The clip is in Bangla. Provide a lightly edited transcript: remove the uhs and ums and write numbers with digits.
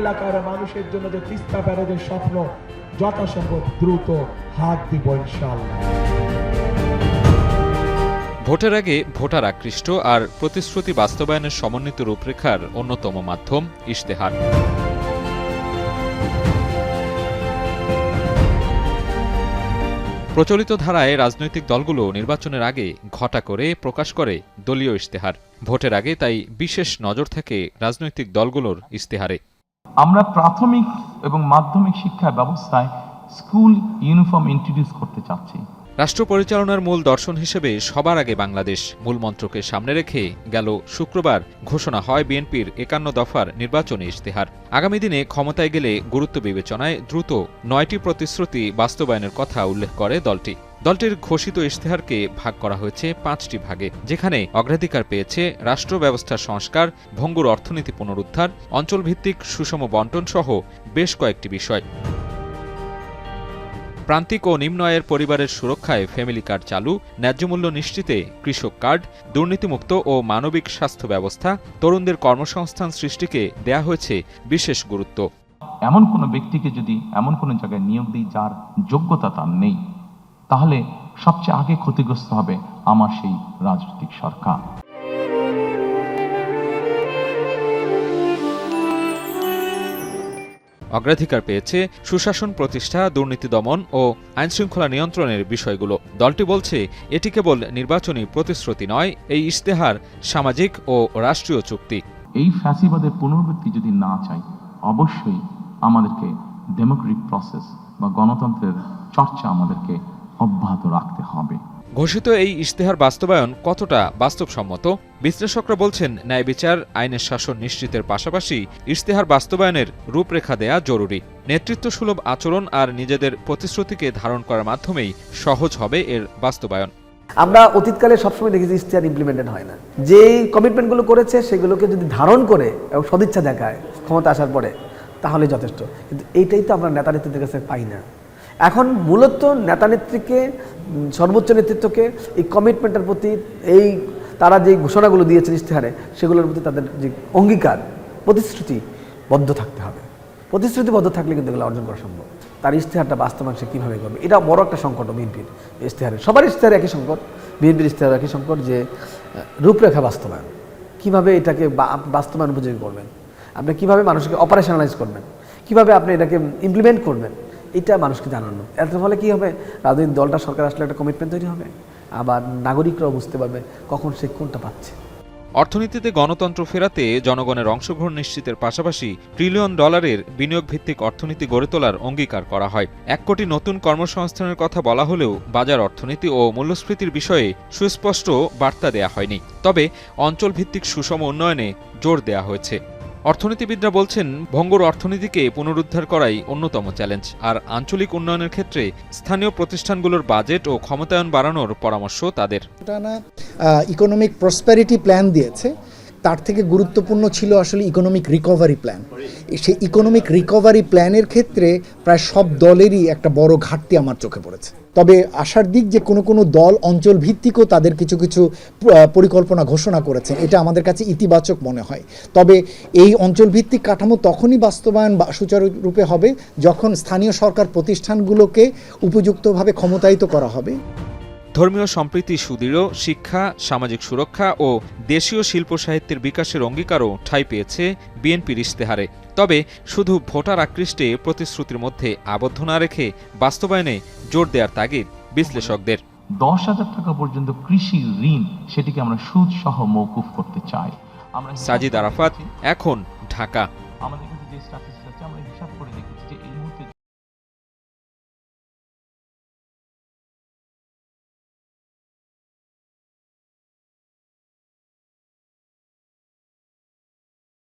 এলাকার মানুষের জন্য যে তিস্তা ব্যারেজের স্বপ্ন যথাসম্ভব দ্রুত হাত দিব ইনশাআল্লাহ। ভোটের আগে ভোটার আকৃষ্ট আর প্রতিশ্রুতি বাস্তবায়নের সমন্বিত রূপরেখার অন্যতম মাধ্যম ইশতেহার। প্রচলিত ধারায় রাজনৈতিক দলগুলো নির্বাচনের আগে ঘটা করে প্রকাশ করে দলীয় ইশতেহার। ভোটের আগে তাই বিশেষ নজর থাকে রাজনৈতিক দলগুলোর ইশতেহারে। আমরা প্রাথমিক এবং মাধ্যমিক শিক্ষা ব্যবস্থায় স্কুল ইউনিফর্ম ইন্ট্রোডিউস করতে চাচ্ছি। রাষ্ট্র পরিচালনার মূল দর্শন হিসেবে সবার আগে বাংলাদেশ মূল মন্ত্রকে সামনে রেখে গেল শুক্রবার ঘোষণা হয় বিএনপির ৫১ দফার নির্বাচনী ইশতেহার। আগামী দিনে ক্ষমতায় গেলে গুরুত্ব বিবেচনায় দ্রুত ৯টি প্রতিশ্রুতি বাস্তবায়নের কথা উল্লেখ করে দলটি। দলটির ঘোষিত ইশতেহারকে ভাগ করা হয়েছে ৫টি ভাগে, যেখানে অগ্রাধিকার পেয়েছে রাষ্ট্র ব্যবস্থার সংস্কার, ভঙ্গুর অর্থনীতি পুনরুদ্ধার, অঞ্চলভিত্তিক সুষম বণ্টন সহ বেশ কয়েকটি বিষয়। প্রান্তিক ও নিম্ন আয়ের পরিবারের সুরক্ষায় ফ্যামিলি কার্ড চালু, ন্যায্যমূল্য নিশ্চিতে কৃষক কার্ড, দুর্নীতিমুক্ত ও মানবিক স্বাস্থ্য ব্যবস্থা, তরুণদের কর্মসংস্থান সৃষ্টিকে দেয়া হয়েছে বিশেষ গুরুত্ব। এমন কোনো ব্যক্তিকে যদি এমন কোনো জায়গায় নিয়োগ দিই যার যোগ্যতা তার নেই, তাহলে সবচেয়ে আগে ক্ষতিগ্রস্ত হবে আমার সেই রাজনৈতিক সরকার। অগ্রাধিকার পেয়েছে সুশাসন প্রতিষ্ঠা, দুর্নীতি দমন ও আইনশৃঙ্খলা নিয়ন্ত্রণের বিষয়গুলো। দলটি বলছে এটি কেবল নির্বাচনী প্রতিশ্রুতি নয়, এই ইশতেহার সামাজিক ও রাষ্ট্রীয় চুক্তি। এই ফ্যাসিবাদের পুনরাবৃত্তি যদি না চাই, অবশ্যই আমাদেরকে ডেমোক্রেটিক প্রসেস বা গণতন্ত্রের চর্চা আমাদেরকে অব্যাহত রাখতে হবে। ঘোষিত এই ইশতেহার বাস্তবায়ন কতটা বাস্তবসম্মত? বিশ্লেষকরা বলছেন ন্যায় বিচার, আইনের শাসন নিশ্চিতের পাশাপাশি ইশতেহার বাস্তবায়নের রূপরেখা দেয়া জরুরি। নেতৃত্বসুলভ আচরণ আর নিজেদের প্রতিশ্রুতিকে ধারণ করার মাধ্যমেই সহজ হবে এর বাস্তবায়ন। আমরা অতীতকালে সবসময় দেখেছি ইশতেহার ইমপ্লিমেন্টেড হয় না। যেই কমিটমেন্টগুলো করেছে সেগুলোকে যদি ধারণ করে এবং সদিচ্ছা দেখায় ক্ষমতা আসার পরে, তাহলে যথেষ্ট। কিন্তু এইটাই তো আমরা নেতা নেত্রীদের কাছে পাই না। এখন মূলত নেতা নেত্রীকে, সর্বোচ্চ নেতৃত্বকে এই কমিটমেন্টের প্রতি, এই তারা যে ঘোষণাগুলো দিয়েছেন ইশতেহারে, সেগুলোর প্রতি তাদের যে অঙ্গীকার, প্রতিশ্রুতিবদ্ধ থাকতে হবে। প্রতিশ্রুতিবদ্ধ থাকলে কিন্তু এগুলো অর্জন করা সম্ভব। তার ইশতেহারটা বাস্তবায়ন সে কীভাবে করবে, এটা বড় একটা সংকট বিএনপির ইশতেহারে। সবার ইশতেহারে একই সংকট, বিএনপির ইশতেহারে একই সংকট যে রূপরেখা বাস্তবায়ন। কীভাবে এটাকে বাস্তবায়ন উপযোগী করবেন, আপনি কীভাবে মানুষকে অপারেশনালাইজ করবেন, কীভাবে আপনি এটাকে ইমপ্লিমেন্ট করবেন, এটা মানুষকে জানানো। এর ফলে কী হবে, রাজনৈতিক দলটা, সরকার আসলে একটা কমিটমেন্ট তৈরি হবে, আবার নাগরিকরাও বুঝতে পারবে কখন সে কোনটা পাচ্ছে। অর্থনীতিতে গণতন্ত্র ফেরাতে জনগণের অংশগ্রহণ নিশ্চিতের পাশাপাশি ট্রিলিয়ন ডলারের বিনিয়োগ ভিত্তিক অর্থনীতি গড়ে তোলার অঙ্গীকার করা হয়। ১ কোটি নতুন কর্মসংস্থানের কথা বলা হলেও বাজার অর্থনীতি ও মূল্যস্ফীতির বিষয়ে সুস্পষ্ট বার্তা দেয়া হয়নি। তবে অঞ্চলভিত্তিক সুষম উন্নয়নে জোর দেয়া হয়েছে। অর্থনীতিবিদরা বলছেন ভঙ্গুর অর্থনীতিকে পুনরুদ্ধার করাই অন্যতম চ্যালেঞ্জ, আর আঞ্চলিক উন্নয়নের ক্ষেত্রে স্থানীয় প্রতিষ্ঠানগুলোর বাজেট ও ক্ষমতায়ন বাড়ানোর পরামর্শ তাদের। ইকোনমিক প্রসপেরিটি প্ল্যান দিয়েছে, তার থেকে গুরুত্বপূর্ণ ছিল আসলে ইকোনমিক রিকভারি প্ল্যান। সেই ইকোনমিক রিকভারি প্ল্যানের ক্ষেত্রে প্রায় সব দলেরই একটা বড় ঘাটতি আমার চোখে পড়েছে। তবে আশার দিক যে কোনো দল অঞ্চল ভিত্তিকও তাদের কিছু কিছু পরিকল্পনা ঘোষণা করেছেন, এটা আমাদের কাছে ইতিবাচক মনে হয়। তবে এই অঞ্চল ভিত্তিক কাঠামো তখনই বাস্তবায়ন সুচারুরূপে হবে যখন স্থানীয় সরকার প্রতিষ্ঠানগুলোকে উপযুক্তভাবে ক্ষমতায়িত করা হবে। ধর্মীয় সম্প্রীতি সুদৃঢ়, শিক্ষা, সামাজিক সুরক্ষা ও দেশীয় শিল্প সাহিত্যের বিকাশের অঙ্গীকারও ঠাঁই পেয়েছে বিএনপির ইশতেহারে। তবে শুধু ভোটার আকৃষ্টে প্রতিশ্রুতির মধ্যে আবদ্ধ না রেখে বাস্তবায়নে জোর দেওয়ার তাগিদ বিশ্লেষকদের। 10,000 টাকা পর্যন্ত কৃষি ঋণ, সেটিকে আমরা সুদ সহ মওকুফ করতে চাই। সাজিদ আরাফাত, এখন, ঢাকা। আমাদের কাছে যে স্ট্যাটিস্টিক্স আছে আমরা হিসাব করে